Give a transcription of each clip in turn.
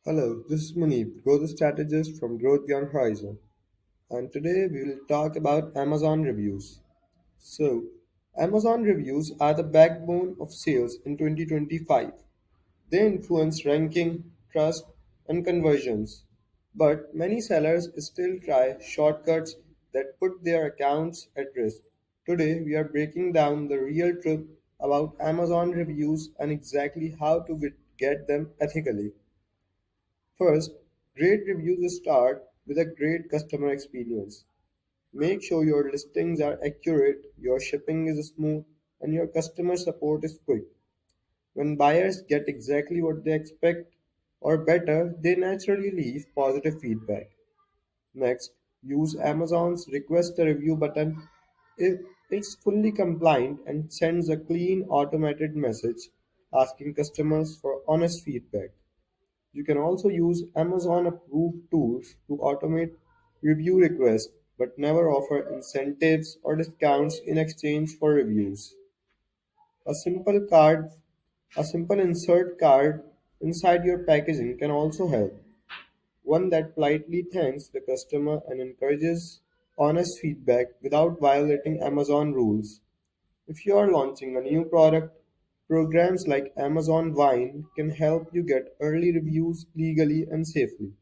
Hello, this is Munib, growth strategist from Growth Beyond Horizon, and today we will talk about Amazon reviews. So, Amazon reviews are the backbone of sales in 2025. They influence ranking, trust, and conversions. But many sellers still try shortcuts that put their accounts at risk. Today, we are breaking down the real truth about Amazon reviews and exactly how to get them ethically. First, great reviews start with a great customer experience. Make sure your listings are accurate, your shipping is smooth, and your customer support is quick. When buyers get exactly what they expect or better, they naturally leave positive feedback. Next, use Amazon's request a review button. If it's fully compliant and sends a clean automated message asking customers for honest feedback. You can also use Amazon approved tools to automate review requests but never offer incentives or discounts in exchange for reviews. A simple card, a simple insert card inside your packaging can also help. One that politely thanks the customer and encourages honest feedback without violating Amazon rules. If you are launching a new product, programs like Amazon Wine can help you get early reviews legally and safely.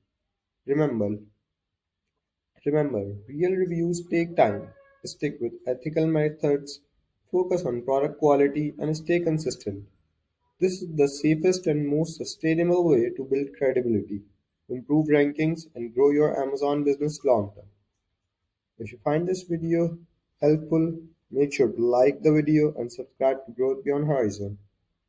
Remember, remember, real reviews take time. Stick with ethical methods, focus on product quality, and stay consistent. This is the safest and most sustainable way to build credibility, improve rankings, and grow your Amazon business long term. If you find this video helpful, make sure to like the video and subscribe to Growth Beyond Horizon.